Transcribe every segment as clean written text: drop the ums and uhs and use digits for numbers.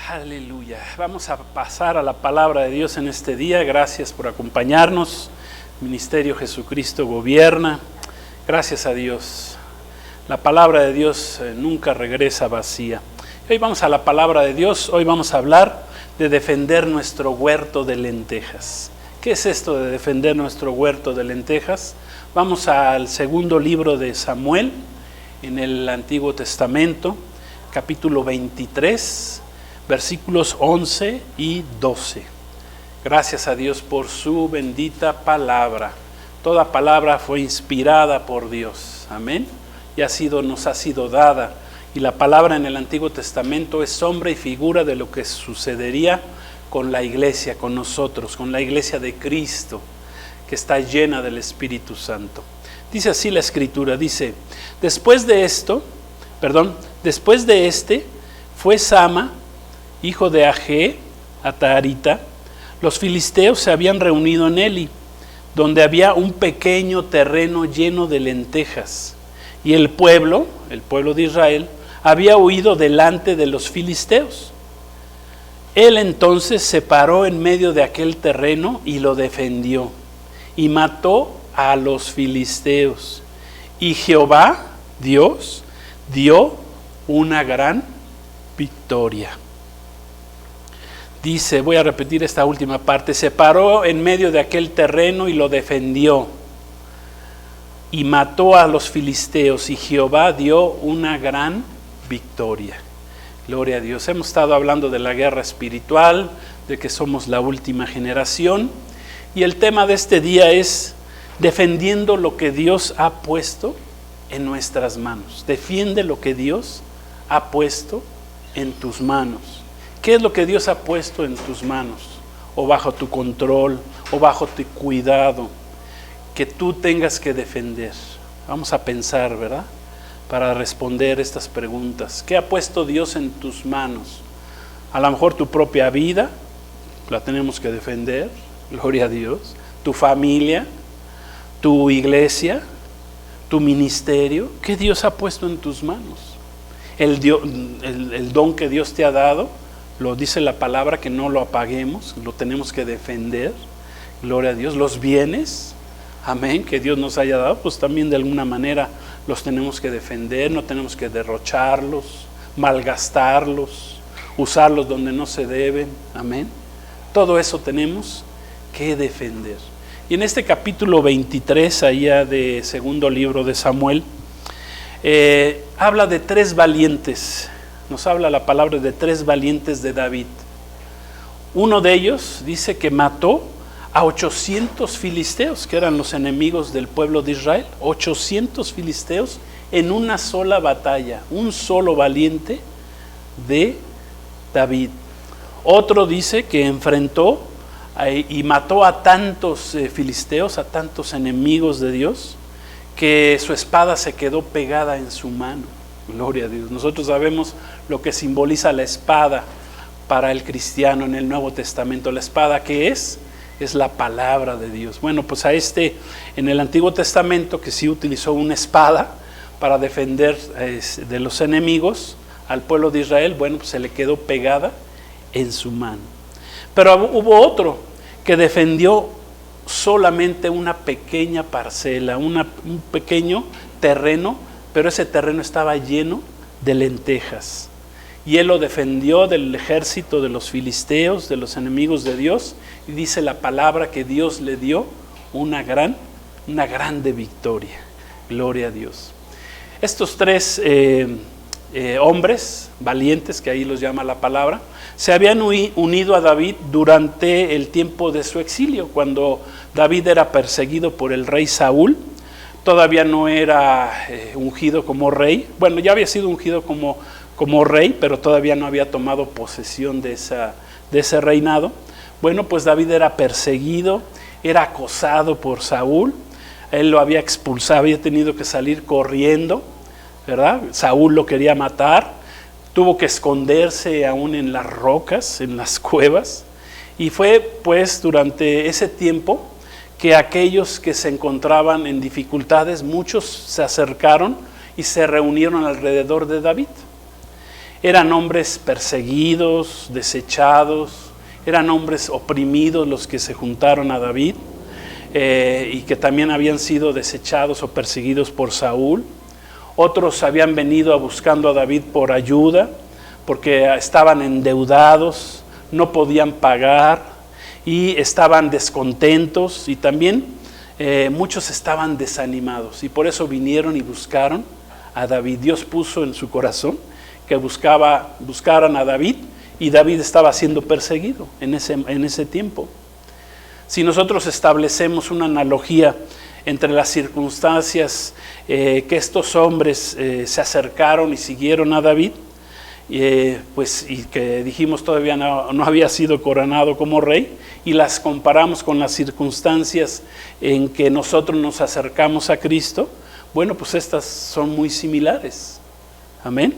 Aleluya. Vamos a pasar a la palabra de Dios en este día. Gracias por acompañarnos. Ministerio Jesucristo gobierna. Gracias a Dios. La palabra de Dios nunca regresa vacía. Hoy vamos a la palabra de Dios. Hoy vamos a hablar de defender nuestro huerto de lentejas. ¿Qué es esto de defender nuestro huerto de lentejas? Vamos al segundo libro de Samuel, en el Antiguo Testamento, capítulo 23, versículos 11 y 12. Gracias a Dios por su bendita palabra. Toda palabra fue inspirada por Dios. Amén. Y nos ha sido dada. Y la palabra en el Antiguo Testamento es sombra y figura de lo que sucedería con la iglesia, con nosotros, con la iglesia de Cristo, que está llena del Espíritu Santo. Dice así la Escritura, dice, después de este fue Sama, hijo de Agé, a Taharita. Los filisteos se habían reunido en Eli, donde había un pequeño terreno lleno de lentejas. Y el pueblo de Israel, había huido delante de los filisteos. Él entonces se paró en medio de aquel terreno y lo defendió, y mató a los filisteos. Y Jehová, Dios, dio una gran victoria. Dice, voy a repetir esta última parte, se paró en medio de aquel terreno y lo defendió, y mató a los filisteos, y Jehová dio una gran victoria. Gloria a Dios. Hemos estado hablando de la guerra espiritual, de que somos la última generación, y el tema de este día es defendiendo lo que Dios ha puesto en nuestras manos. Defiende lo que Dios ha puesto en tus manos. ¿Qué es lo que Dios ha puesto en tus manos? O bajo tu control, o bajo tu cuidado, que tú tengas que defender. Vamos a pensar, ¿verdad? Para responder estas preguntas. ¿Qué ha puesto Dios en tus manos? A lo mejor tu propia vida, la tenemos que defender, gloria a Dios. Tu familia, tu iglesia, tu ministerio. ¿Qué Dios ha puesto en tus manos? El don que Dios te ha dado, lo dice la palabra, que no lo apaguemos, lo tenemos que defender, gloria a Dios. Los bienes, amén, que Dios nos haya dado, pues también de alguna manera los tenemos que defender, no tenemos que derrocharlos, malgastarlos, usarlos donde no se deben, amén. Todo eso tenemos que defender. Y en este capítulo 23, allá de segundo libro de Samuel, habla de tres valientes, nos habla la palabra de tres valientes de David. Uno de ellos dice que mató a 800 filisteos, que eran los enemigos del pueblo de Israel. 800 filisteos en una sola batalla, un solo valiente de David. Otro dice que enfrentó y mató a tantos filisteos, a tantos enemigos de Dios, que su espada se quedó pegada en su mano. Gloria a Dios. Nosotros sabemos lo que simboliza la espada para el cristiano en el Nuevo Testamento. La espada, ¿qué es? Es la palabra de Dios. Bueno, pues en el Antiguo Testamento, que sí utilizó una espada para defender de los enemigos al pueblo de Israel, bueno, pues se le quedó pegada en su mano. Pero hubo otro que defendió solamente una pequeña parcela, un pequeño terreno, pero ese terreno estaba lleno de lentejas. Y él lo defendió del ejército de los filisteos, de los enemigos de Dios, y dice la palabra que Dios le dio una grande victoria. Gloria a Dios. Estos tres hombres valientes, que ahí los llama la palabra, se habían unido a David durante el tiempo de su exilio, cuando David era perseguido por el rey Saúl. Todavía no era ungido como rey. Bueno, ya había sido ungido como rey, pero todavía no había tomado posesión de ese reinado. Bueno, pues David era perseguido, era acosado por Saúl. Él lo había expulsado, había tenido que salir corriendo, ¿verdad? Saúl lo quería matar, tuvo que esconderse aún en las rocas, en las cuevas. Y fue pues durante ese tiempo que aquellos que se encontraban en dificultades, muchos se acercaron y se reunieron alrededor de David. Eran hombres perseguidos, desechados, eran hombres oprimidos los que se juntaron a David, y que también habían sido desechados o perseguidos por Saúl. Otros habían venido buscando a David por ayuda, porque estaban endeudados, no podían pagar y estaban descontentos, y también muchos estaban desanimados, y por eso vinieron y buscaron a David. Dios puso en su corazón que buscaran a David, y David estaba siendo perseguido en ese tiempo. Si nosotros establecemos una analogía entre las circunstancias que estos hombres se acercaron y siguieron a David, y que dijimos todavía no había sido coronado como rey, y las comparamos con las circunstancias en que nosotros nos acercamos a Cristo, bueno, pues estas son muy similares. Amén.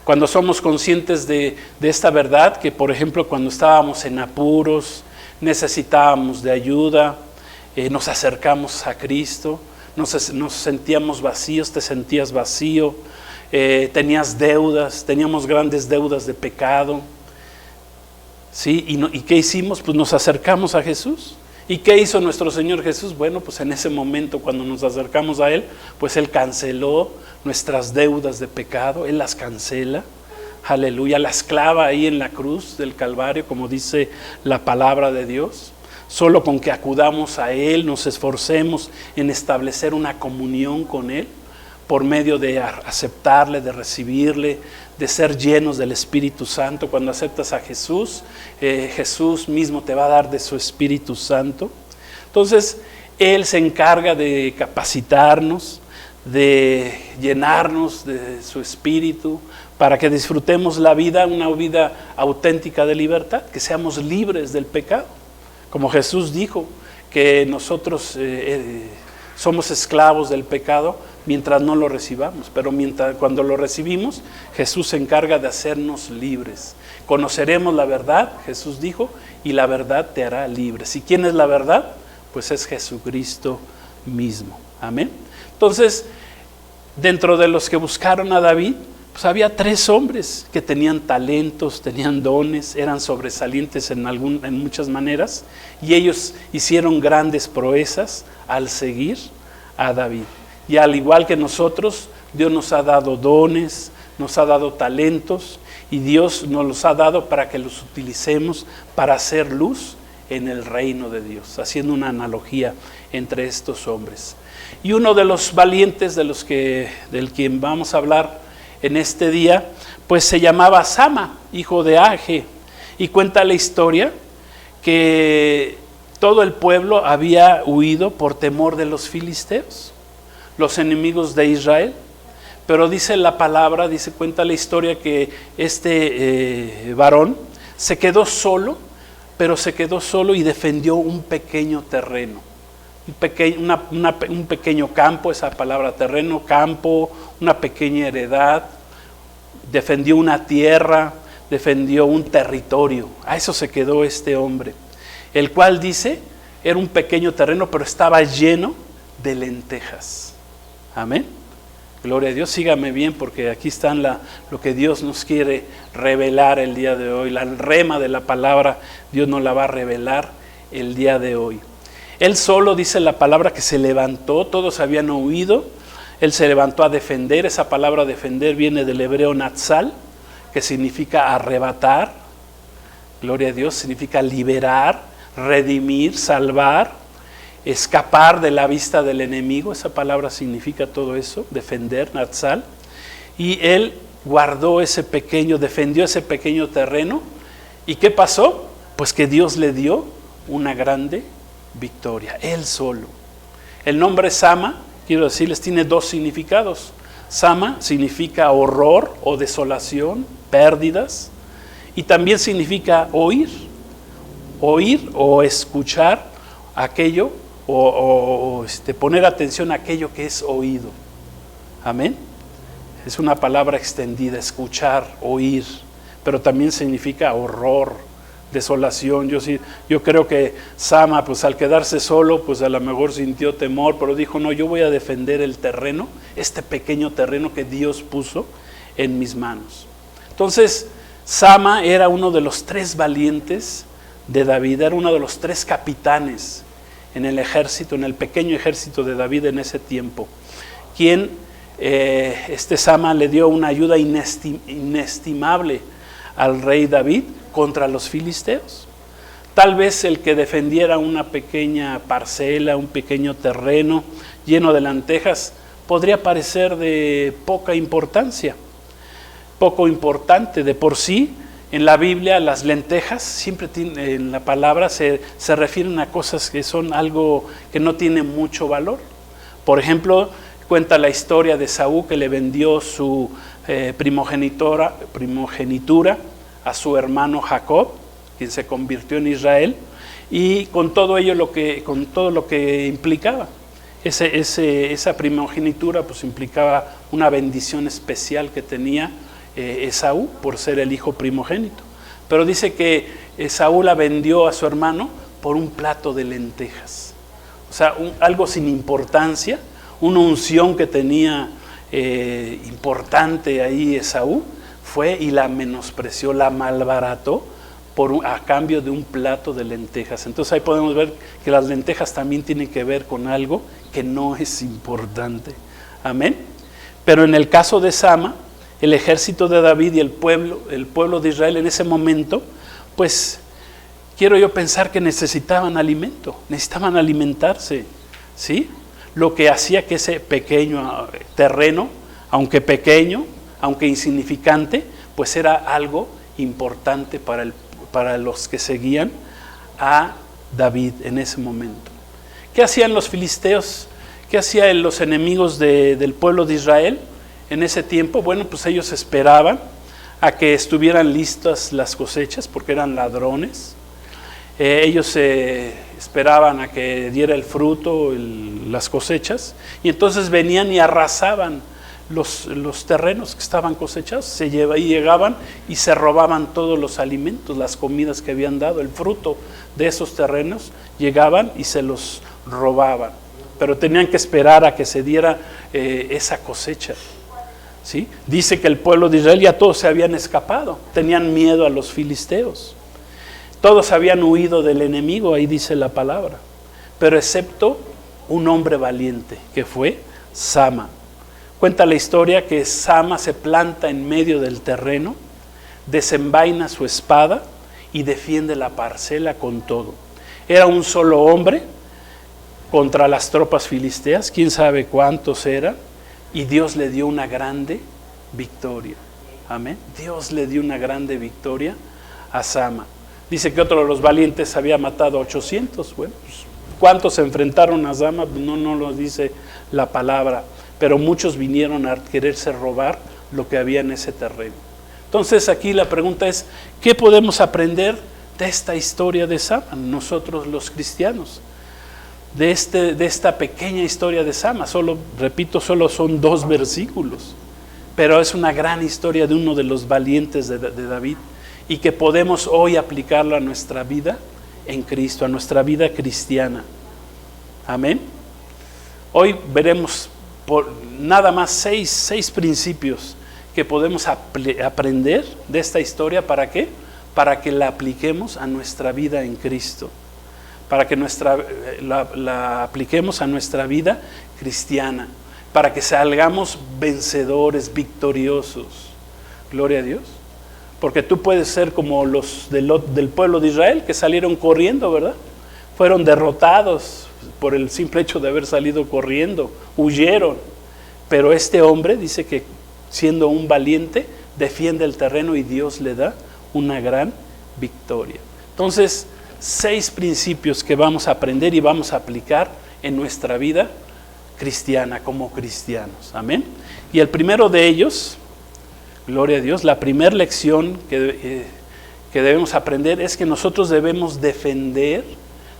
Cuando somos conscientes de esta verdad, que por ejemplo cuando estábamos en apuros, necesitábamos de ayuda, nos acercamos a Cristo, nos sentíamos vacíos, te sentías vacío, tenías deudas, teníamos grandes deudas de pecado, ¿sí? ¿Y qué hicimos? Pues nos acercamos a Jesús. ¿Y qué hizo nuestro Señor Jesús? Bueno, pues en ese momento cuando nos acercamos a Él, pues Él canceló nuestras deudas de pecado, Él las cancela, aleluya, las clava ahí en la cruz del Calvario, como dice la palabra de Dios. Solo con que acudamos a Él, nos esforcemos en establecer una comunión con Él, por medio de aceptarle, de recibirle, de ser llenos del Espíritu Santo. Cuando aceptas a Jesús, Jesús mismo te va a dar de su Espíritu Santo. Entonces, Él se encarga de capacitarnos, de llenarnos de su Espíritu, para que disfrutemos la vida, una vida auténtica de libertad, que seamos libres del pecado. Como Jesús dijo que nosotros somos esclavos del pecado mientras no lo recibamos, pero cuando lo recibimos, Jesús se encarga de hacernos libres. Conoceremos la verdad, Jesús dijo, y la verdad te hará libres. ¿Y quién es la verdad? Pues es Jesucristo mismo. Amén. Entonces, dentro de los que buscaron a David, pues había 3 hombres que tenían talentos, tenían dones, eran sobresalientes en muchas maneras, y ellos hicieron grandes proezas al seguir a David. Y al igual que nosotros, Dios nos ha dado dones, nos ha dado talentos, y Dios nos los ha dado para que los utilicemos para hacer luz en el reino de Dios, haciendo una analogía entre estos hombres. Y uno de los valientes del quien vamos a hablar en este día, pues se llamaba Sama, hijo de Age, y cuenta la historia que todo el pueblo había huido por temor de los filisteos, los enemigos de Israel. Pero dice la palabra, cuenta la historia que este varón se quedó solo, pero se quedó solo y defendió un pequeño terreno, un pequeño campo, esa palabra terreno, campo, una pequeña heredad, defendió una tierra, defendió un territorio. A eso se quedó este hombre, el cual dice, era un pequeño terreno, pero estaba lleno de lentejas. Amén. Gloria a Dios. Sígame bien, porque aquí están lo que Dios nos quiere revelar el día de hoy. La rema de la palabra, Dios nos la va a revelar el día de hoy. Él solo, dice la palabra, que se levantó, todos habían huido, él se levantó a defender. Esa palabra defender viene del hebreo natsal, que significa arrebatar. Gloria a Dios, significa liberar, redimir, salvar, escapar de la vista del enemigo. Esa palabra significa todo eso, defender, natsal. Y él defendió ese pequeño terreno. ¿Y qué pasó? Pues que Dios le dio una grande victoria, él solo. El nombre Sama, quiero decirles, tiene 2 significados. Sama significa horror o desolación, pérdidas, y también significa oír o escuchar aquello, o poner atención a aquello que es oído. Amén. Es una palabra extendida, escuchar, oír, pero también significa horror, desolación. Yo creo que Sama, pues al quedarse solo, pues a lo mejor sintió temor, pero dijo, no, yo voy a defender el terreno, este pequeño terreno que Dios puso en mis manos. Entonces, Sama era uno de los 3 valientes de David, era uno de los 3 capitanes en el ejército, en el pequeño ejército de David en ese tiempo, quien Sama le dio una ayuda inestimable al rey David contra los filisteos. Tal vez el que defendiera una pequeña parcela, un pequeño terreno lleno de lentejas, podría parecer de poca importancia, poco importante. De por sí, en la Biblia las lentejas siempre en la palabra se refieren a cosas que son algo que no tiene mucho valor. Por ejemplo, cuenta la historia de Saúl, que le vendió su primogenitura a su hermano Jacob, quien se convirtió en Israel, y con todo ello con todo lo que implicaba. Esa primogenitura pues implicaba una bendición especial que tenía Esaú por ser el hijo primogénito. Pero dice que Esaú la vendió a su hermano por un plato de lentejas. O sea, algo sin importancia, una unción que tenía importante ahí Esaú, fue y la menospreció, la malbarató a cambio de un plato de lentejas. Entonces ahí podemos ver que las lentejas también tienen que ver con algo que no es importante. Amén. Pero en el caso de Sama, el ejército de David y el pueblo de Israel en ese momento, pues quiero yo pensar que necesitaban alimento, necesitaban alimentarse, ¿sí? Lo que hacía que ese pequeño terreno, aunque pequeño, aunque insignificante, pues era algo importante para los que seguían a David en ese momento. ¿Qué hacían los filisteos? ¿Qué hacían los enemigos del pueblo de Israel en ese tiempo? Bueno, pues ellos esperaban a que estuvieran listas las cosechas, porque eran ladrones. Ellos esperaban a que diera el fruto, las cosechas, y entonces venían y arrasaban los terrenos que estaban cosechados, y llegaban y se robaban todos los alimentos, las comidas que habían dado, el fruto de esos terrenos, llegaban y se los robaban, pero tenían que esperar a que se diera esa cosecha, ¿sí? Dice que el pueblo de Israel ya todos se habían escapado, tenían miedo a los filisteos, todos habían huido del enemigo, ahí dice la palabra, pero excepto un hombre valiente, que fue Sama. Cuenta la historia que Sama se planta en medio del terreno, desenvaina su espada y defiende la parcela con todo. Era un solo hombre contra las tropas filisteas, quién sabe cuántos eran, y Dios le dio una grande victoria. Amén. Dios le dio una grande victoria a Sama. Dice que otro de los valientes había matado a 800. Bueno, pues, ¿cuántos se enfrentaron a Sama? No lo dice la palabra, pero muchos vinieron a quererse robar lo que había en ese terreno. Entonces aquí la pregunta es, ¿qué podemos aprender de esta historia de Sama, nosotros los cristianos? De esta pequeña historia de Sama, solo son 2 versículos, pero es una gran historia de uno de los valientes de David, y que podemos hoy aplicarlo a nuestra vida en Cristo, a nuestra vida cristiana. Amén. Hoy veremos nada más 6 principios que podemos aprender de esta historia. ¿Para qué? Para que la apliquemos a nuestra vida en Cristo, para que la apliquemos a nuestra vida cristiana, para que salgamos vencedores, victoriosos. Gloria a Dios. Porque tú puedes ser como los del pueblo de Israel, que salieron corriendo, ¿verdad? Fueron derrotados por el simple hecho de haber salido corriendo, huyeron. Pero este hombre dice que siendo un valiente, defiende el terreno y Dios le da una gran victoria. Entonces, 6 principios que vamos a aprender y vamos a aplicar en nuestra vida cristiana, como cristianos. Amén. Y el primero de ellos, gloria a Dios, la primera lección que debemos aprender es que nosotros debemos defender,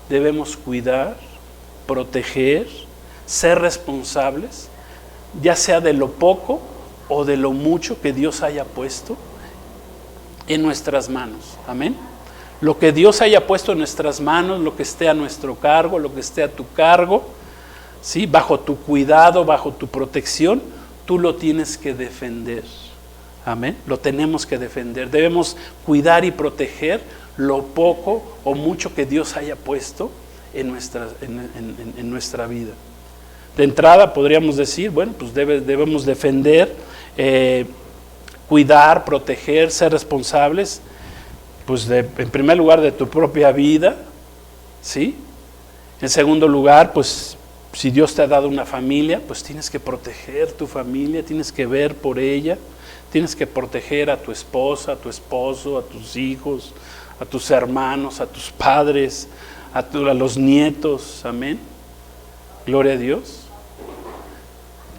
debemos cuidar, proteger, ser responsables, ya sea de lo poco o de lo mucho que Dios haya puesto en nuestras manos. Amén. Lo que Dios haya puesto en nuestras manos, lo que esté a nuestro cargo, lo que esté a tu cargo, ¿sí? Bajo tu cuidado, bajo tu protección, tú lo tienes que defender. Amén. Lo tenemos que defender. Debemos cuidar y proteger lo poco o mucho que Dios haya puesto en nuestra vida. De entrada podríamos decir, bueno, pues debemos defender, cuidar, proteger, ser responsables, pues en primer lugar de tu propia vida, ¿sí? En segundo lugar, pues si Dios te ha dado una familia, pues tienes que proteger tu familia, tienes que ver por ella, tienes que proteger a tu esposa, a tu esposo, a tus hijos, a tus hermanos, a tus padres, a los nietos, amén. Gloria a Dios.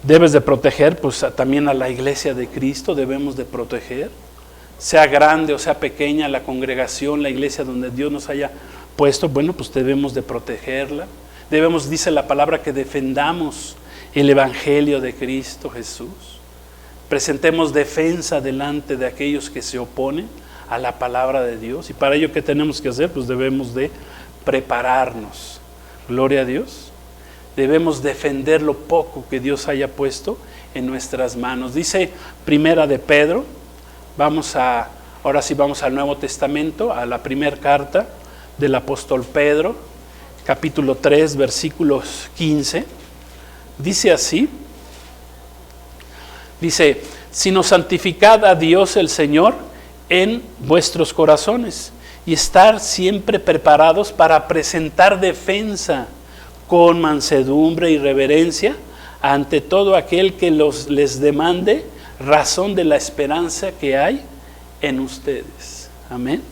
Debes de proteger, pues también a la iglesia de Cristo debemos de proteger, sea grande o sea pequeña la congregación, la iglesia donde Dios nos haya puesto, bueno, pues debemos de protegerla. Debemos, dice la palabra, que defendamos el evangelio de Cristo Jesús. Presentemos defensa delante de aquellos que se oponen a la palabra de Dios. Y para ello, ¿qué tenemos que hacer? Pues debemos de prepararnos. Gloria a Dios. Debemos defender lo poco que Dios haya puesto en nuestras manos. Dice Primera de Pedro, ahora sí vamos al Nuevo Testamento, a la primera carta del apóstol Pedro, capítulo 3, versículos 15. Dice así, dice, sino santificad a Dios el Señor en vuestros corazones y estar siempre preparados para presentar defensa con mansedumbre y reverencia ante todo aquel que les demande razón de la esperanza que hay en ustedes. Amén.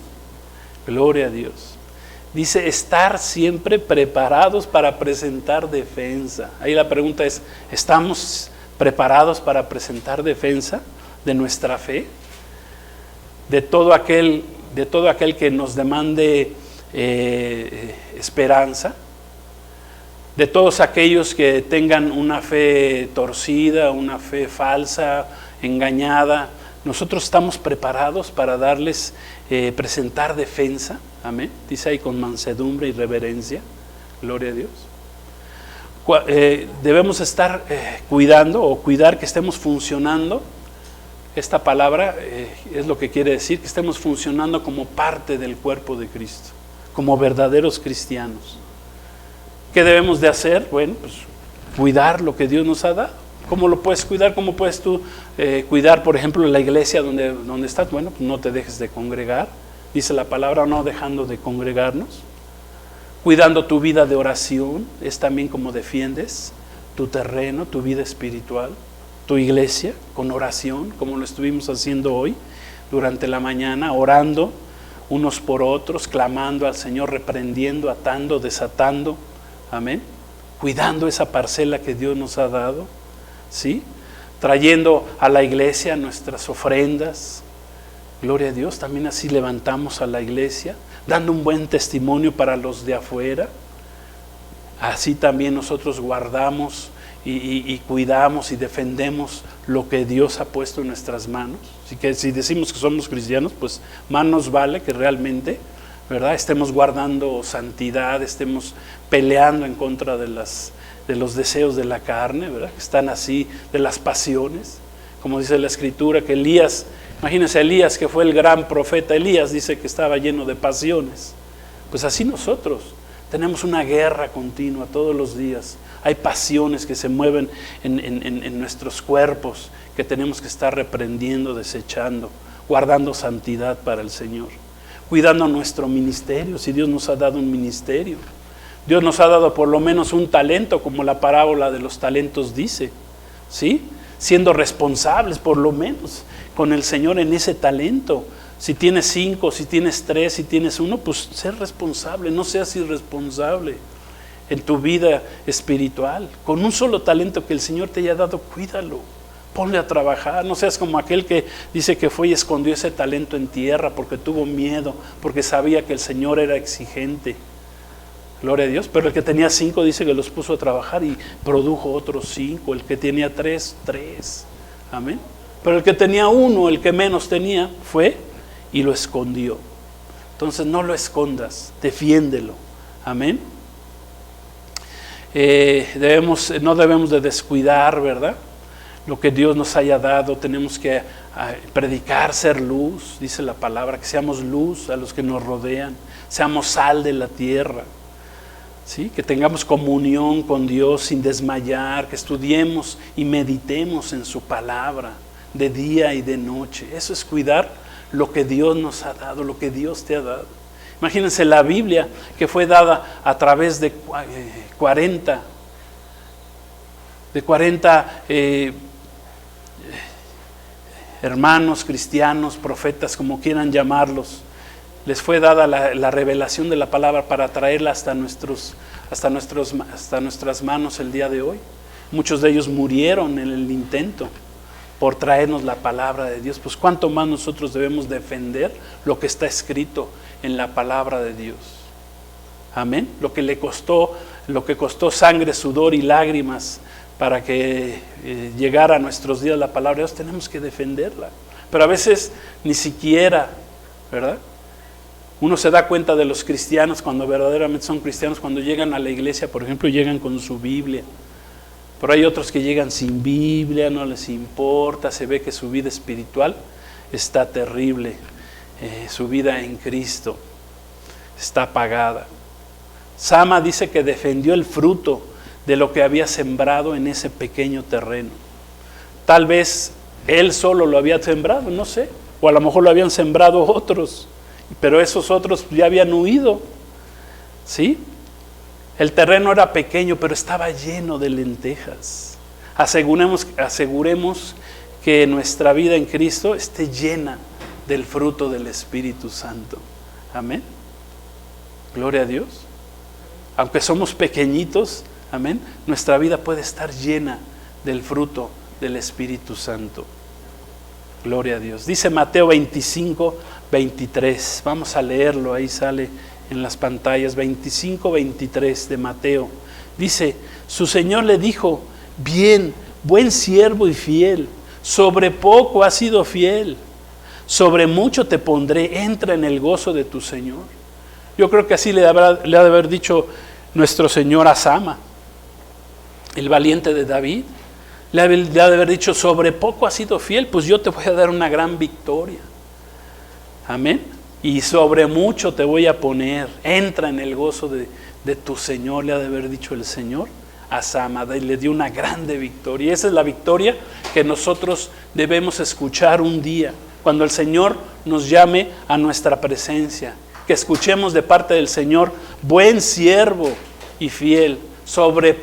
Gloria a Dios. Dice estar siempre preparados para presentar defensa. Ahí la pregunta es, ¿estamos preparados para presentar defensa de nuestra fe? De todo aquel que nos demande esperanza. De todos aquellos que tengan una fe torcida, una fe falsa, engañada, nosotros estamos preparados para darles, presentar defensa, amén, dice ahí con mansedumbre y reverencia, gloria a Dios. Debemos estar cuidar que estemos funcionando, esta palabra es lo que quiere decir, que estemos funcionando como parte del cuerpo de Cristo, como verdaderos cristianos. ¿Qué debemos de hacer? Bueno, pues cuidar lo que Dios nos ha dado. ¿Cómo lo puedes cuidar? ¿Cómo puedes tú cuidar, por ejemplo, la iglesia donde estás? Bueno, pues no te dejes de congregar. Dice la palabra, no dejando de congregarnos. Cuidando tu vida de oración, es también como defiendes tu terreno, tu vida espiritual, tu iglesia, con oración, como lo estuvimos haciendo hoy, durante la mañana, orando unos por otros, clamando al Señor, reprendiendo, atando, desatando. Amén. Cuidando esa parcela que Dios nos ha dado, ¿sí? Trayendo a la iglesia nuestras ofrendas. Gloria a Dios, también así levantamos a la iglesia, dando un buen testimonio para los de afuera. Así también nosotros guardamos y cuidamos y defendemos lo que Dios ha puesto en nuestras manos. Así que si decimos que somos cristianos, pues más nos vale que realmente, ¿verdad?, estemos guardando santidad, estemos peleando en contra de los deseos de la carne, ¿verdad?, que están así, de las pasiones, como dice la Escritura, que Elías, imagínense Elías, que fue el gran profeta, Elías dice que estaba lleno de pasiones. Pues así nosotros tenemos una guerra continua todos los días, hay pasiones que se mueven en nuestros cuerpos, que tenemos que estar reprendiendo, desechando, guardando santidad para el Señor. Cuidando nuestro ministerio, si Dios nos ha dado un ministerio. Dios nos ha dado por lo menos un talento, como la parábola de los talentos dice, ¿sí? Siendo responsables por lo menos con el Señor en ese talento. Si tienes 5, si tienes 3, si tienes 1, pues ser responsable, no seas irresponsable en tu vida espiritual. Con un solo talento que el Señor te haya dado, cuídalo. Ponle a trabajar, no seas como aquel que dice que fue y escondió ese talento en tierra porque tuvo miedo, porque sabía que el Señor era exigente. Gloria a Dios. Pero el que tenía 5 dice que los puso a trabajar y produjo otros 5. El que tenía 3, 3. Amén. Pero el que tenía 1, el que menos tenía, fue y lo escondió. Entonces no lo escondas, defiéndelo. Amén. No debemos de descuidar, ¿verdad?, lo que Dios nos haya dado. Tenemos que predicar, ser luz, dice la palabra, que seamos luz a los que nos rodean, seamos sal de la tierra, ¿sí? Que tengamos comunión con Dios sin desmayar, que estudiemos y meditemos en su palabra de día y de noche. Eso es cuidar lo que Dios nos ha dado, lo que Dios te ha dado. Imagínense la Biblia que fue dada a través de 40 hermanos cristianos, profetas, como quieran llamarlos. Les fue dada la revelación de la palabra para traerla hasta nuestras manos el día de hoy. Muchos de ellos murieron en el intento por traernos la palabra de Dios. Pues cuánto más nosotros debemos defender lo que está escrito en la palabra de Dios. Amén. Lo que costó sangre, sudor y lágrimas para que llegara a nuestros días la palabra de Dios, tenemos que defenderla. Pero a veces ni siquiera, ¿verdad? Uno se da cuenta de los cristianos cuando verdaderamente son cristianos, cuando llegan a la iglesia, por ejemplo, llegan con su Biblia. Pero hay otros que llegan sin Biblia, no les importa, se ve que su vida espiritual está terrible, su vida en Cristo está apagada. Sama dice que defendió el fruto de lo que había sembrado en ese pequeño terreno. Tal vez él solo lo había sembrado, no sé, o a lo mejor lo habían sembrado otros, pero esos otros ya habían huido, ¿sí? El terreno era pequeño, pero estaba lleno de lentejas. Aseguremos que nuestra vida en Cristo esté llena del fruto del Espíritu Santo. Amén. Gloria a Dios. Aunque somos pequeñitos, amén, nuestra vida puede estar llena del fruto del Espíritu Santo. Gloria a Dios. Dice Mateo 25, 23. Vamos a leerlo, ahí sale en las pantallas. 25, 23 de Mateo. Dice, su Señor le dijo, bien, buen siervo y fiel, sobre poco has sido fiel, sobre mucho te pondré, entra en el gozo de tu Señor. Yo creo que así le ha de haber dicho nuestro Señor a Sama, el valiente de David. Le ha de haber dicho, sobre poco has sido fiel, pues yo te voy a dar una gran victoria. Amén. Y sobre mucho te voy a poner, entra en el gozo de tu Señor, le ha de haber dicho el Señor a Sama, y le dio una grande victoria. Y esa es la victoria que nosotros debemos escuchar un día, cuando el Señor nos llame a nuestra presencia, que escuchemos de parte del Señor, buen siervo y fiel, sobre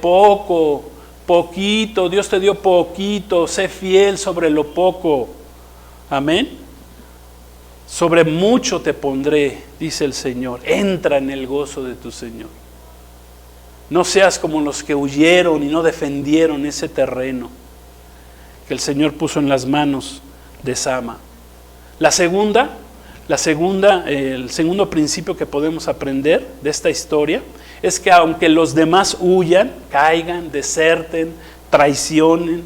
poquito, Dios te dio poquito, sé fiel sobre lo poco. Amén. Sobre mucho te pondré, dice el Señor, entra en el gozo de tu Señor. No seas como los que huyeron y no defendieron ese terreno que el Señor puso en las manos de Sama. El segundo principio que podemos aprender de esta historia es que aunque los demás huyan, caigan, deserten, traicionen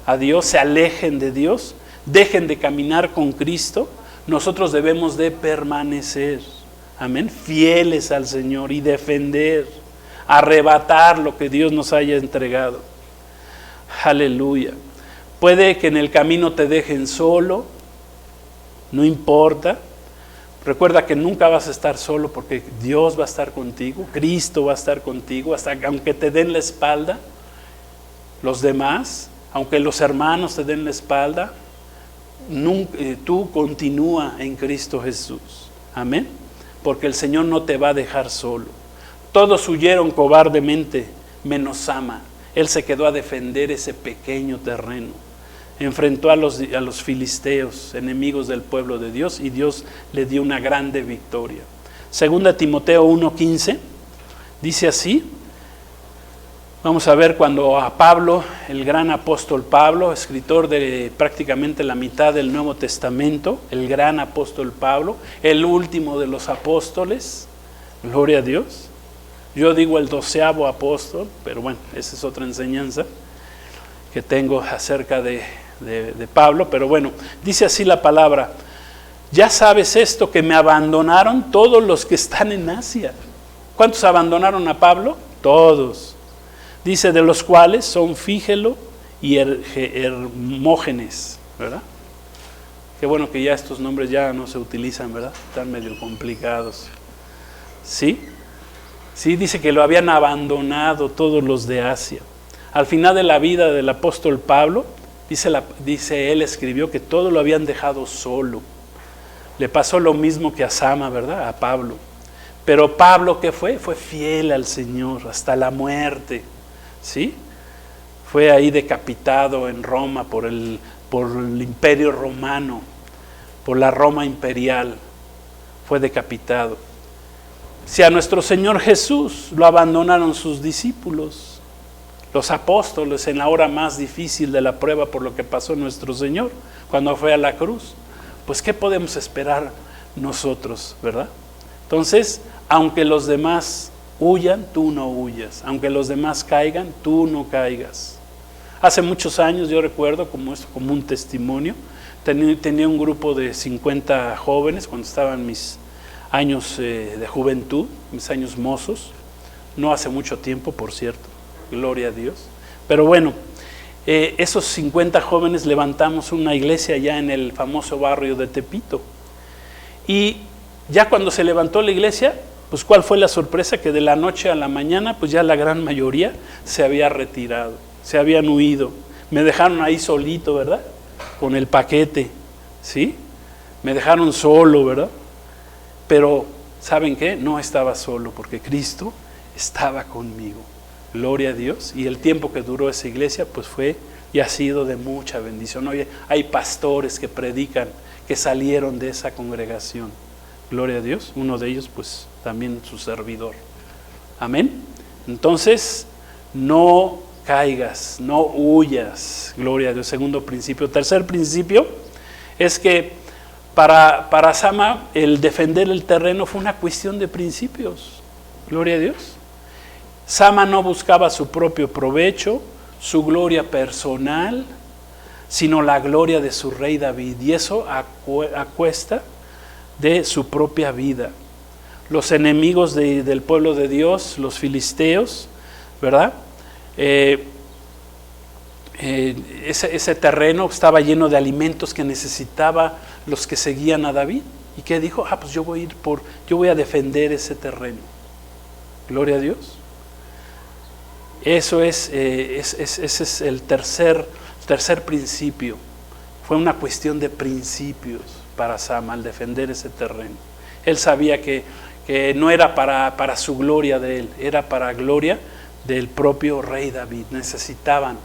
a Dios, se alejen de Dios, dejen de caminar con Cristo, nosotros debemos de permanecer, amén, fieles al Señor y defender, arrebatar lo que Dios nos haya entregado. Aleluya. Puede que en el camino te dejen solo, no importa. Recuerda que nunca vas a estar solo porque Dios va a estar contigo, Cristo va a estar contigo, hasta que aunque te den la espalda los demás, aunque los hermanos te den la espalda, tú continúa en Cristo Jesús. Amén. Porque el Señor no te va a dejar solo. Todos huyeron cobardemente, menos Sama. Él se quedó a defender ese pequeño terreno. Enfrentó a los filisteos, enemigos del pueblo de Dios, y Dios le dio una grande victoria. Segunda Timoteo 1:15 dice así. Vamos a ver cuando a Pablo, el gran apóstol Pablo, escritor de prácticamente la mitad del Nuevo Testamento, el gran apóstol Pablo, el último de los apóstoles, gloria a Dios. Yo digo el 12º apóstol, pero bueno, esa es otra enseñanza que tengo acerca de Pablo, pero bueno, dice así la palabra: ya sabes esto, que me abandonaron todos los que están en Asia. ¿Cuántos abandonaron a Pablo? Todos. Dice, de los cuales son Fígelo y Hermógenes, ¿verdad? Qué bueno que ya estos nombres ya no se utilizan, ¿verdad? Están medio complicados. ¿Sí? Sí, dice que lo habían abandonado todos los de Asia. Al final de la vida del apóstol Pablo, dice él escribió que todos lo habían dejado solo. Le pasó lo mismo que a Sama, ¿verdad? A Pablo. Pero Pablo, ¿qué fue? Fue fiel al Señor hasta la muerte. ¿Sí? Fue ahí decapitado en Roma por el imperio romano, por la Roma imperial. Fue decapitado. Si a nuestro Señor Jesús lo abandonaron sus discípulos, los apóstoles en la hora más difícil de la prueba por lo que pasó nuestro Señor, cuando fue a la cruz, pues ¿qué podemos esperar nosotros, verdad? Entonces, aunque los demás huyan, tú no huyas. Aunque los demás caigan, tú no caigas. Hace muchos años, yo recuerdo como un testimonio, tenía un grupo de 50 jóvenes cuando estaban mis años de juventud, mis años mozos, no hace mucho tiempo, por cierto, gloria a Dios. Pero bueno, esos 50 jóvenes levantamos una iglesia allá en el famoso barrio de Tepito. Y ya cuando se levantó la iglesia, pues ¿cuál fue la sorpresa? Que de la noche a la mañana, pues ya la gran mayoría se había retirado, se habían huido. Me dejaron ahí solito, ¿verdad? Con el paquete, ¿sí? Me dejaron solo, ¿verdad? Pero, ¿saben qué? No estaba solo, porque Cristo estaba conmigo. Gloria a Dios. Y el tiempo que duró esa iglesia, pues fue y ha sido de mucha bendición. Oye, hay pastores que predican, que salieron de esa congregación. Gloria a Dios. Uno de ellos, pues, también su servidor. Amén. Entonces, no caigas, no huyas. Gloria a Dios. Segundo principio. Tercer principio es que para Sama el defender el terreno fue una cuestión de principios. Gloria a Dios. Sama no buscaba su propio provecho, su gloria personal, sino la gloria de su rey David. Y eso a cuesta de su propia vida. Los enemigos del pueblo de Dios, los filisteos, ¿verdad? Ese terreno estaba lleno de alimentos que necesitaba los que seguían a David. ¿Y qué dijo? Pues yo voy a defender ese terreno. Gloria a Dios. Ese es el tercer principio. Fue una cuestión de principios para Sama al defender ese terreno. Él sabía que no era para su gloria de él, era para gloria del propio rey David. Necesitaban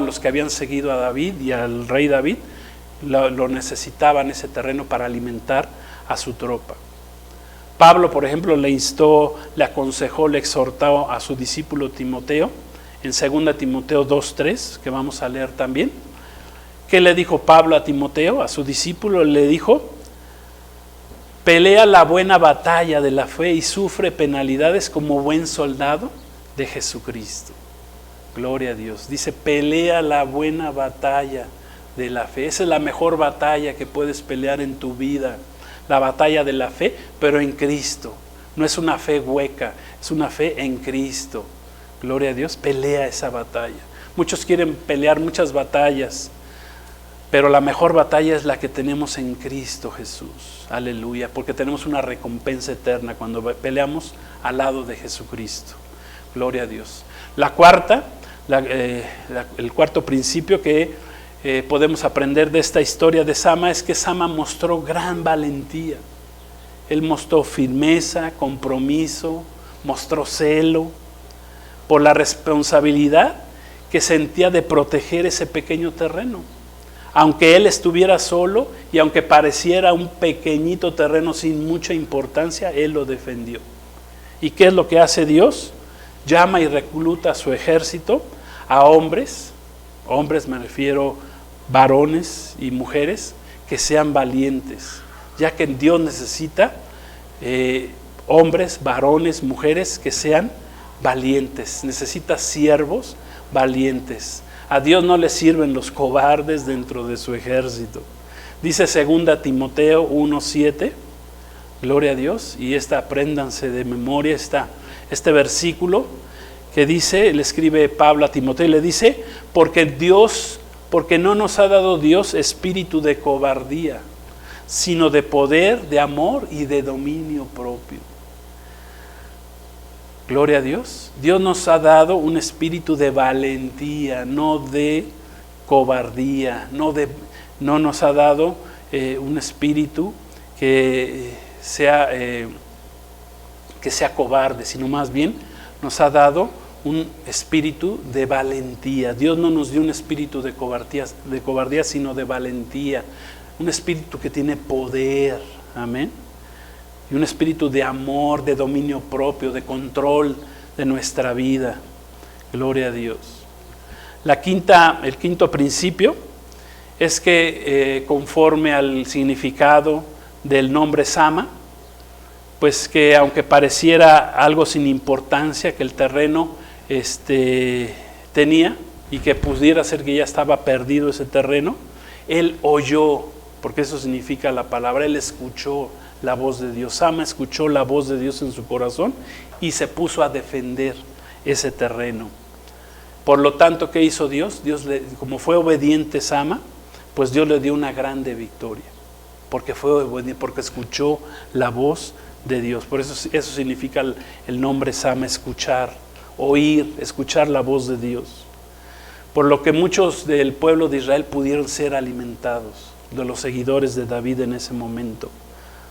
los que habían seguido a David y al rey David, lo necesitaban ese terreno para alimentar a su tropa. Pablo, por ejemplo, le instó, le aconsejó, le exhortó a su discípulo Timoteo, en 2 Timoteo 2:3, que vamos a leer también. ¿Qué le dijo Pablo a Timoteo, a su discípulo? Le dijo: pelea la buena batalla de la fe y sufre penalidades como buen soldado de Jesucristo. Gloria a Dios. Dice, pelea la buena batalla de la fe. Esa es la mejor batalla que puedes pelear en tu vida. La batalla de la fe, pero en Cristo. No es una fe hueca, es una fe en Cristo. Gloria a Dios, pelea esa batalla. Muchos quieren pelear muchas batallas, pero la mejor batalla es la que tenemos en Cristo Jesús. Aleluya, porque tenemos una recompensa eterna cuando peleamos al lado de Jesucristo. Gloria a Dios. El cuarto principio que podemos aprender de esta historia de Sama es que Sama mostró gran valentía. Él mostró firmeza, compromiso, mostró celo por la responsabilidad que sentía de proteger ese pequeño terreno. Aunque él estuviera solo y aunque pareciera un pequeñito terreno sin mucha importancia, él lo defendió. ¿Y qué es lo que hace Dios? Llama y recluta a su ejército a hombres me refiero varones y mujeres, que sean valientes, ya que Dios necesita hombres, varones, mujeres que sean valientes, necesita siervos valientes. A Dios no le sirven los cobardes dentro de su ejército. Dice 2 Timoteo 1:7, gloria a Dios, y apréndanse de memoria este versículo que dice, le escribe Pablo a Timoteo y le dice, porque porque no nos ha dado Dios espíritu de cobardía, sino de poder, de amor y de dominio propio. Gloria a Dios. Dios nos ha dado un espíritu de valentía, no de cobardía, no nos ha dado un espíritu que sea cobarde, sino más bien nos ha dado un espíritu de valentía. Dios no nos dio un espíritu de cobardía, sino de valentía, un espíritu que tiene poder, amén, y un espíritu de amor, de dominio propio, de control de nuestra vida. Gloria a Dios. El quinto principio es que conforme al significado del nombre Sama, pues que aunque pareciera algo sin importancia que el terreno tenía, y que pudiera ser que ya estaba perdido ese terreno, él oyó, porque eso significa la palabra, él escuchó la voz de Dios. Sama escuchó la voz de Dios en su corazón y se puso a defender ese terreno. Por lo tanto, ¿qué hizo Dios? Como fue obediente Sama, pues Dios le dio una grande victoria, porque fue obediente, porque escuchó la voz de Dios. Por eso significa el nombre Sama, escuchar, oír, escuchar la voz de Dios. Por lo que muchos del pueblo de Israel pudieron ser alimentados, de los seguidores de David en ese momento,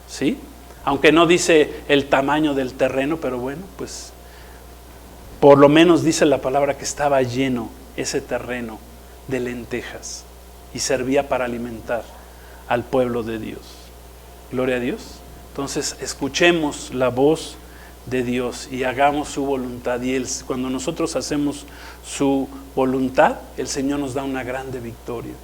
¿sí? Aunque no dice el tamaño del terreno, pero bueno, pues por lo menos dice la palabra que estaba lleno ese terreno de lentejas y servía para alimentar al pueblo de Dios. Gloria a Dios. Entonces escuchemos la voz de Dios y hagamos su voluntad. Y cuando nosotros hacemos su voluntad, el Señor nos da una grande victoria.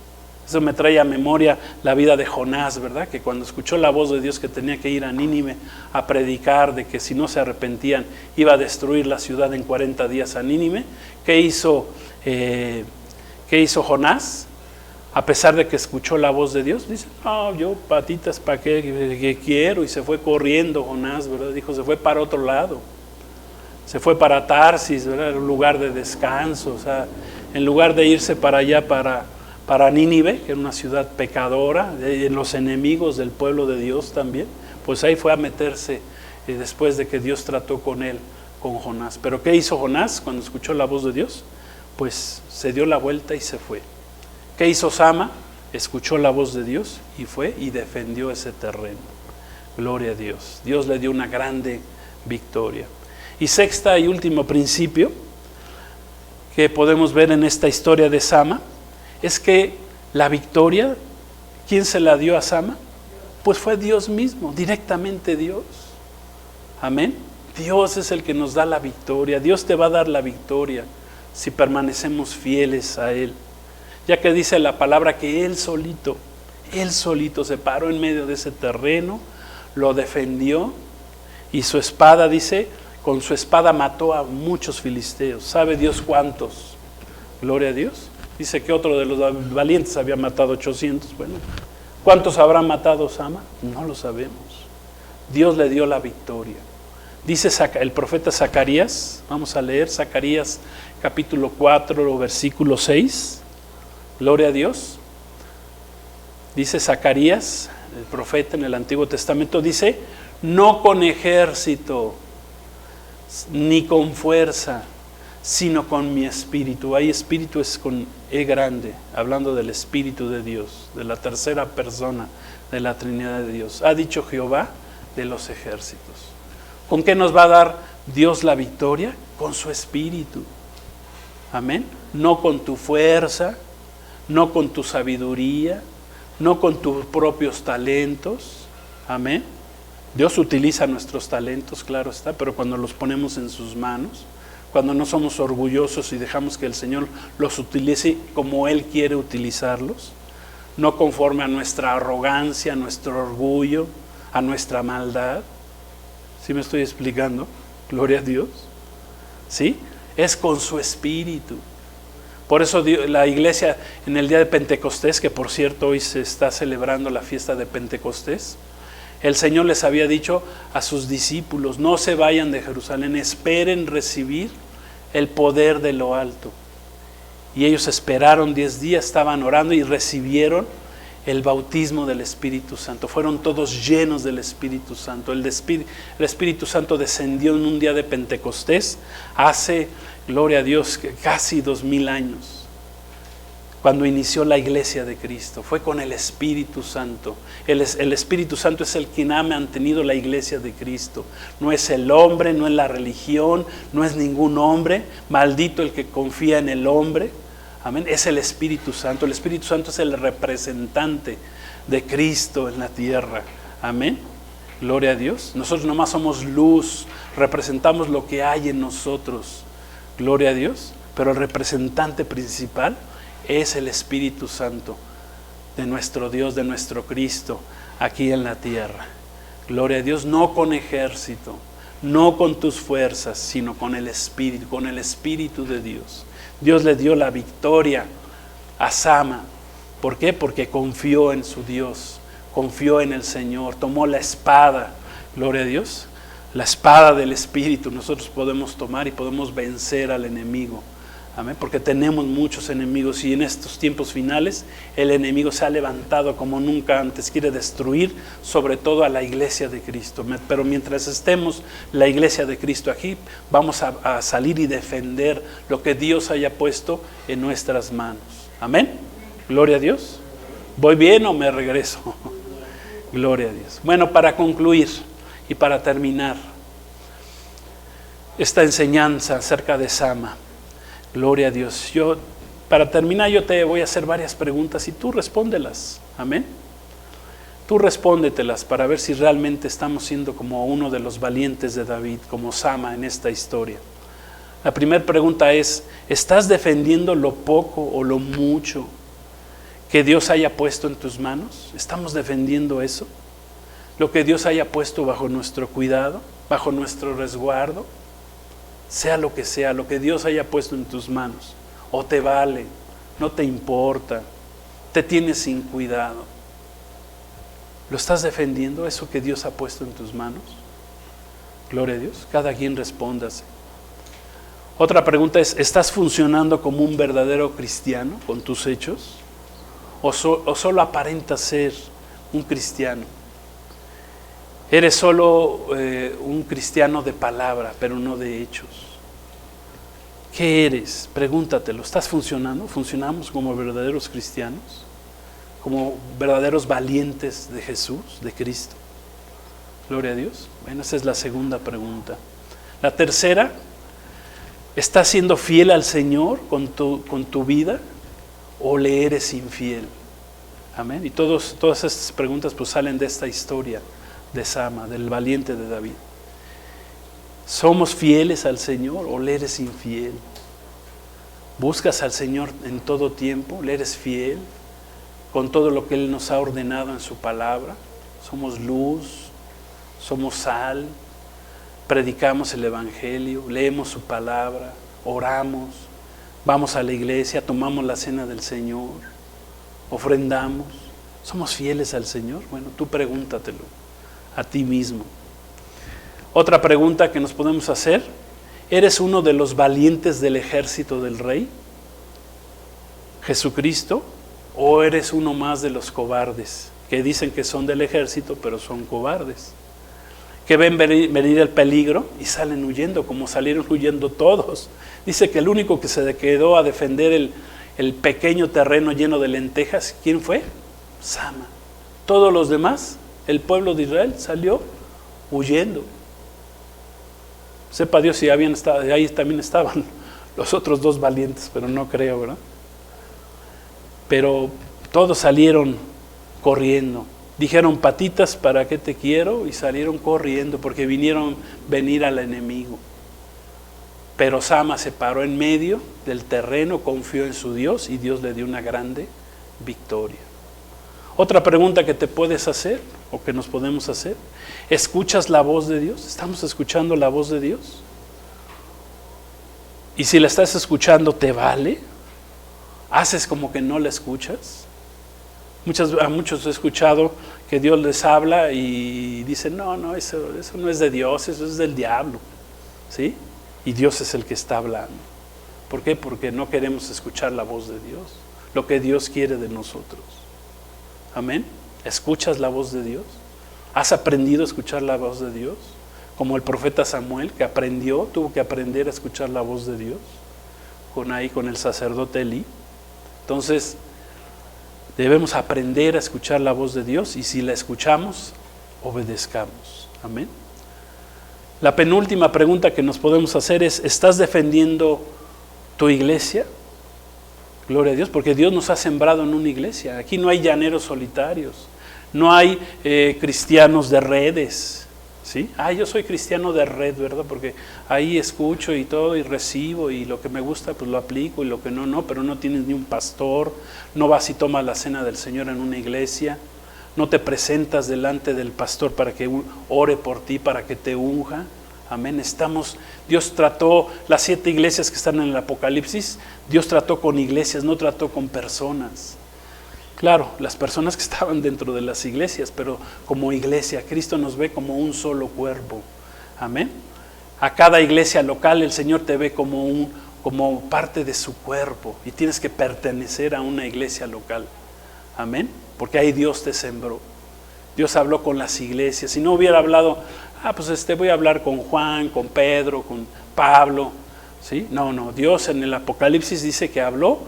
Eso me trae a memoria la vida de Jonás, ¿verdad? Que cuando escuchó la voz de Dios que tenía que ir a Nínive a predicar de que si no se arrepentían iba a destruir la ciudad en 40 días a Nínive, ¿qué hizo Jonás? A pesar de que escuchó la voz de Dios, dice, no, yo patitas, ¿para qué quiero? Y se fue corriendo Jonás, ¿verdad? Dijo, se fue para otro lado. Se fue para Tarsis, ¿verdad? Un lugar de descanso. O sea, en lugar de irse para allá, para Nínive, que era una ciudad pecadora, los enemigos del pueblo de Dios también, pues ahí fue a meterse después de que Dios trató con él, con Jonás. Pero ¿qué hizo Jonás cuando escuchó la voz de Dios? Pues se dio la vuelta y se fue. ¿Qué hizo Sama? Escuchó la voz de Dios y fue y defendió ese terreno. Gloria a Dios. Dios le dio una grande victoria. Y sexta y último principio que podemos ver en esta historia de Sama es que la victoria, ¿quién se la dio a Sama? Pues fue Dios mismo, directamente Dios. Amén. Dios es el que nos da la victoria. Dios te va a dar la victoria si permanecemos fieles a Él. Ya que dice la palabra que Él solito se paró en medio de ese terreno, lo defendió y su espada, dice, con su espada mató a muchos filisteos. ¿Sabe Dios cuántos? Gloria a Dios. Dice que otro de los valientes había matado 800. Bueno, ¿cuántos habrá matado Sama? No lo sabemos. Dios le dio la victoria. Dice el profeta Zacarías, vamos a leer Zacarías capítulo 4, versículo 6. Gloria a Dios. Dice Zacarías, el profeta en el Antiguo Testamento, dice, no con ejército, ni con fuerza, sino con mi espíritu. Ahí espíritu es con E grande, hablando del Espíritu de Dios, de la tercera persona de la Trinidad de Dios. Ha dicho Jehová de los ejércitos. ¿Con qué nos va a dar Dios la victoria? Con su espíritu. Amén. No con tu fuerza, no con tu sabiduría, no con tus propios talentos. Amén. Dios utiliza nuestros talentos, claro está, pero cuando los ponemos en sus manos, cuando no somos orgullosos y dejamos que el Señor los utilice como Él quiere utilizarlos, no conforme a nuestra arrogancia, a nuestro orgullo, a nuestra maldad. ¿Sí me estoy explicando? Gloria a Dios. ¿Sí? Es con su espíritu. Por eso la iglesia en el día de Pentecostés, que por cierto hoy se está celebrando la fiesta de Pentecostés, el Señor les había dicho a sus discípulos, no se vayan de Jerusalén, esperen recibir el poder de lo alto. Y ellos esperaron 10 días, estaban orando y recibieron el bautismo del Espíritu Santo. Fueron todos llenos del Espíritu Santo. El Espíritu Santo descendió en un día de Pentecostés hace, gloria a Dios, casi 2000 años. Cuando inició la iglesia de Cristo, fue con el Espíritu Santo. El Espíritu Santo es el quien ha mantenido la iglesia de Cristo. No es el hombre, no es la religión, no es ningún hombre. Maldito el que confía en el hombre. Amén. Es el Espíritu Santo. El Espíritu Santo es el representante de Cristo en la tierra. Amén. Gloria a Dios. Nosotros nomás somos luz, representamos lo que hay en nosotros. Gloria a Dios. Pero el representante principal es el Espíritu Santo de nuestro Dios, de nuestro Cristo, aquí en la tierra. Gloria a Dios, no con ejército, no con tus fuerzas, sino con el Espíritu de Dios. Dios le dio la victoria a Sama. ¿Por qué? Porque confió en su Dios, confió en el Señor, tomó la espada, gloria a Dios, la espada del Espíritu. Nosotros podemos tomar y podemos vencer al enemigo. Amén, porque tenemos muchos enemigos y en estos tiempos finales el enemigo se ha levantado como nunca antes, quiere destruir sobre todo a la iglesia de Cristo. Pero mientras estemos la iglesia de Cristo aquí, vamos a salir y defender lo que Dios haya puesto en nuestras manos. Amén, gloria a Dios. ¿Voy bien o me regreso? Gloria a Dios. Bueno, para concluir y para terminar esta enseñanza acerca de Sama, gloria a Dios. Para terminar, yo te voy a hacer varias preguntas y tú respóndelas. Amén. Tú respóndetelas para ver si realmente estamos siendo como uno de los valientes de David, como Sama en esta historia. La primera pregunta es, ¿estás defendiendo lo poco o lo mucho que Dios haya puesto en tus manos? ¿Estamos defendiendo eso? Lo que Dios haya puesto bajo nuestro cuidado, bajo nuestro resguardo. Sea lo que Dios haya puesto en tus manos, o te vale, no te importa, te tienes sin cuidado. ¿Lo estás defendiendo, eso que Dios ha puesto en tus manos? Gloria a Dios, cada quien respóndase. Otra pregunta es, ¿estás funcionando como un verdadero cristiano con tus hechos? ¿O solo aparentas ser un cristiano? Eres solo un cristiano de palabra, pero no de hechos. ¿Qué eres? Pregúntatelo. ¿Estás funcionando? ¿Funcionamos como verdaderos cristianos? ¿Como verdaderos valientes de Jesús, de Cristo? Gloria a Dios. Bueno, esa es la segunda pregunta. La tercera, ¿estás siendo fiel al Señor con tu vida o le eres infiel? Amén. Y todas estas preguntas pues salen de esta historia de Sama, del valiente de David. ¿Somos fieles al Señor o le eres infiel? ¿Buscas al Señor en todo tiempo? ¿Le eres fiel con todo lo que Él nos ha ordenado en su palabra? Somos luz, somos sal, predicamos el Evangelio, leemos su palabra, oramos, vamos a la iglesia, tomamos la cena del Señor, ofrendamos. ¿Somos fieles al Señor? Bueno, tú pregúntatelo a ti mismo. Otra pregunta que nos podemos hacer, ¿eres uno de los valientes del ejército del Rey Jesucristo o eres uno más de los cobardes que dicen que son del ejército pero son cobardes, que ven venir el peligro y salen huyendo como salieron huyendo todos? Dice que el único que se quedó a defender el pequeño terreno lleno de lentejas, ¿quién fue? Sama. Todos los demás, el pueblo de Israel, salió huyendo. Sepa Dios si habían estado, ahí también estaban los otros dos valientes, pero no creo, ¿verdad? Pero todos salieron corriendo. Dijeron, patitas, ¿para qué te quiero? Y salieron corriendo porque venir al enemigo. Pero Sama se paró en medio del terreno, confió en su Dios y Dios le dio una grande victoria. Otra pregunta que te puedes hacer o que nos podemos hacer, ¿escuchas la voz de Dios? ¿Estamos escuchando la voz de Dios? Y si la estás escuchando, ¿te vale? ¿Haces como que no la escuchas? A muchos he escuchado que Dios les habla y dicen, no, eso no es de Dios, eso es del diablo, ¿sí? Y Dios es el que está hablando. ¿Por qué? Porque no queremos escuchar la voz de Dios, lo que Dios quiere de nosotros. Amén. ¿Escuchas la voz de Dios? ¿Has aprendido a escuchar la voz de Dios? Como el profeta Samuel, que tuvo que aprender a escuchar la voz de Dios, con el sacerdote Elí. Entonces, debemos aprender a escuchar la voz de Dios, y si la escuchamos, obedezcamos. Amén. La penúltima pregunta que nos podemos hacer es: ¿estás defendiendo tu iglesia? Gloria a Dios, porque Dios nos ha sembrado en una iglesia. Aquí no hay llaneros solitarios, no hay cristianos de redes, ¿sí? Yo soy cristiano de red, ¿verdad? Porque ahí escucho y todo, y recibo, y lo que me gusta pues lo aplico, y lo que no, pero no tienes ni un pastor, no vas y tomas la cena del Señor en una iglesia, no te presentas delante del pastor para que ore por ti, para que te unja. Amén. Dios trató las 7 iglesias que están en el Apocalipsis. Dios trató con iglesias, no trató con personas. Claro, las personas que estaban dentro de las iglesias, pero como iglesia, Cristo nos ve como un solo cuerpo. Amén. A cada iglesia local el Señor te ve como parte de su cuerpo, y tienes que pertenecer a una iglesia local. Amén. Porque ahí Dios te sembró. Dios habló con las iglesias. Si no hubiera hablado, voy a hablar con Juan, con Pedro, con Pablo, ¿sí? No, Dios en el Apocalipsis dice que habló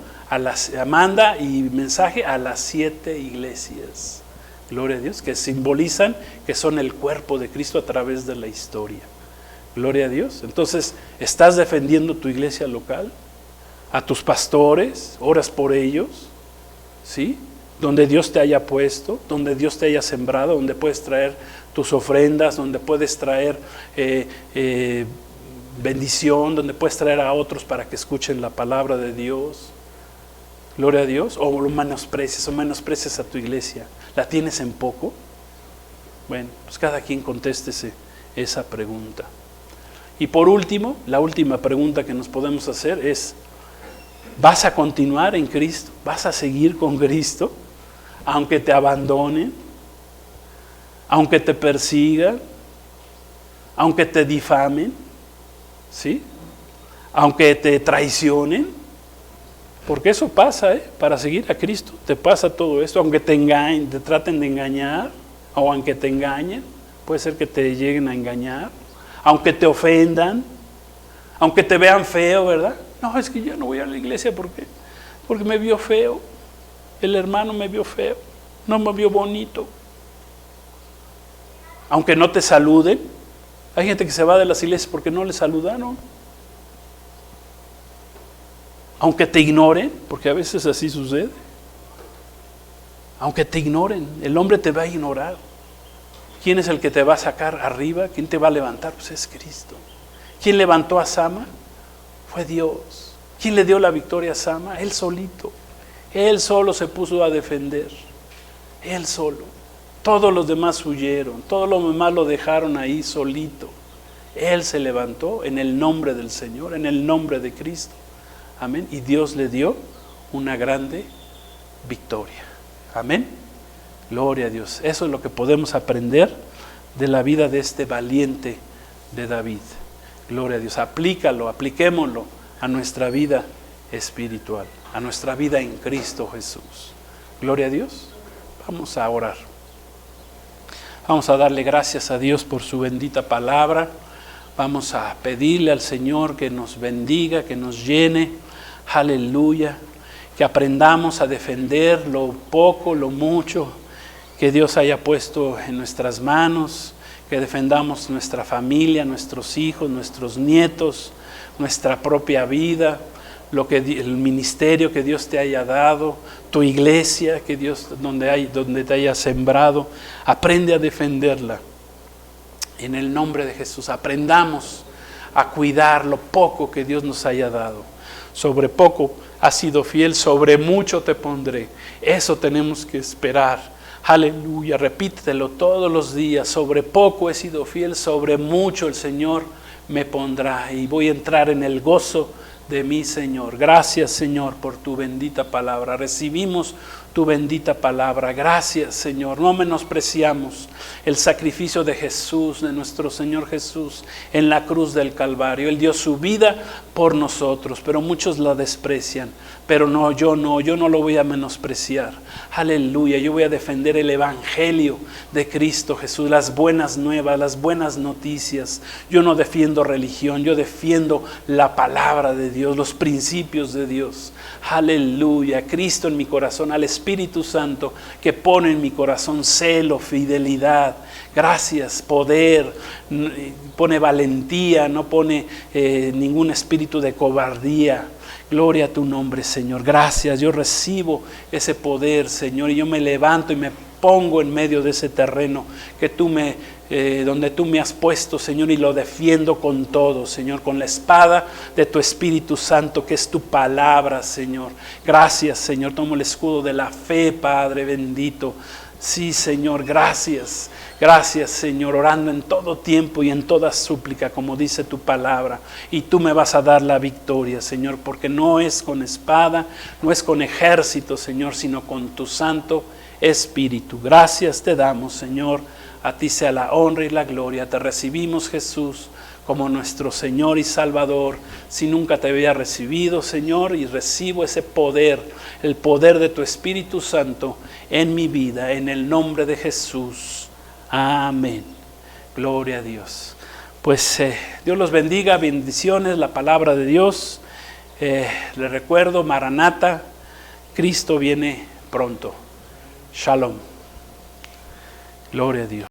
manda y mensaje a las 7 iglesias. Gloria a Dios, que simbolizan que son el cuerpo de Cristo a través de la historia. Gloria a Dios. Entonces, ¿estás defendiendo tu iglesia local? ¿A tus pastores? ¿Oras por ellos? ¿Sí? Donde Dios te haya puesto, donde Dios te haya sembrado, donde puedes traer tus ofrendas, donde puedes traer bendición, donde puedes traer a otros para que escuchen la palabra de Dios. Gloria a Dios. ¿O lo menosprecias a tu iglesia? ¿La tienes en poco? Bueno, pues cada quien contéstese esa pregunta. Y por último, la última pregunta que nos podemos hacer es: ¿vas a continuar en Cristo? ¿Vas a seguir con Cristo? Aunque te abandonen, aunque te persigan, aunque te difamen, ¿sí? Aunque te traicionen, porque eso pasa, para seguir a Cristo te pasa todo esto, aunque te engañen, te traten de engañar, o aunque te engañen, puede ser que te lleguen a engañar, aunque te ofendan, aunque te vean feo, ¿verdad? No, es que yo no voy a la iglesia porque me vio feo. El hermano me vio feo, no me vio bonito. Aunque no te saluden, hay gente que se va de las iglesias porque no le saludaron. Aunque te ignoren, porque a veces así sucede. Aunque te ignoren, el hombre te va a ignorar. ¿Quién es el que te va a sacar arriba? ¿Quién te va a levantar? Pues es Cristo. ¿Quién levantó a Sama? Fue Dios. ¿Quién le dio la victoria a Sama? Él solito. Él solo se puso a defender. Él solo. Todos los demás huyeron. Todos los demás lo dejaron ahí solito. Él se levantó en el nombre del Señor, en el nombre de Cristo. Amén. Y Dios le dio una grande victoria. Amén. Gloria a Dios. Eso es lo que podemos aprender de la vida de este valiente de David. Gloria a Dios. Apliquémoslo a nuestra vida espiritual, a nuestra vida en Cristo Jesús. Gloria a Dios. Vamos a orar. Vamos a darle gracias a Dios por su bendita palabra. Vamos a pedirle al Señor que nos bendiga, que nos llene. Aleluya. Que aprendamos a defender lo poco, lo mucho que Dios haya puesto en nuestras manos. Que defendamos nuestra familia, nuestros hijos, nuestros nietos, nuestra propia vida, el ministerio que Dios te haya dado, tu iglesia que Dios donde te haya sembrado. Aprende a defenderla. En el nombre de Jesús, aprendamos a cuidar lo poco que Dios nos haya dado. Sobre poco has sido fiel, sobre mucho te pondré. Eso tenemos que esperar. Aleluya, repítelo todos los días. Sobre poco he sido fiel, sobre mucho el Señor me pondrá. Y voy a entrar en el gozo de mi Señor. Gracias, Señor, por tu bendita palabra. Recibimos tu bendita palabra. Gracias, Señor. No menospreciamos el sacrificio de Jesús, de nuestro Señor Jesús, en la cruz del Calvario. Él dio su vida por nosotros, pero muchos la desprecian. Pero yo no lo voy a menospreciar. Aleluya, yo voy a defender el Evangelio de Cristo Jesús, las buenas nuevas, las buenas noticias. Yo no defiendo religión, yo defiendo la palabra de Dios, los principios de Dios. Aleluya, Cristo en mi corazón, al Espíritu Santo que pone en mi corazón celo, fidelidad, gracias, poder, pone valentía, no pone ningún espíritu de cobardía. Gloria a tu nombre, Señor. Gracias, yo recibo ese poder, Señor, y yo me levanto y me pongo en medio de ese terreno que donde tú me has puesto, Señor, y lo defiendo con todo, Señor, con la espada de tu Espíritu Santo, que es tu palabra, Señor. Gracias, Señor. Tomo el escudo de la fe, Padre bendito. Sí, Señor, gracias. Gracias, Señor, orando en todo tiempo y en toda súplica, como dice tu palabra. Y tú me vas a dar la victoria, Señor, porque no es con espada, no es con ejército, Señor, sino con tu Santo Espíritu. Gracias te damos, Señor. A ti sea la honra y la gloria. Te recibimos, Jesús, como nuestro Señor y Salvador. Si nunca te había recibido, Señor, y recibo ese poder, el poder de tu Espíritu Santo en mi vida, en el nombre de Jesús. Amén. Gloria a Dios. Pues Dios los bendiga, bendiciones, la palabra de Dios. Les recuerdo, Maranata, Cristo viene pronto. Shalom. Gloria a Dios.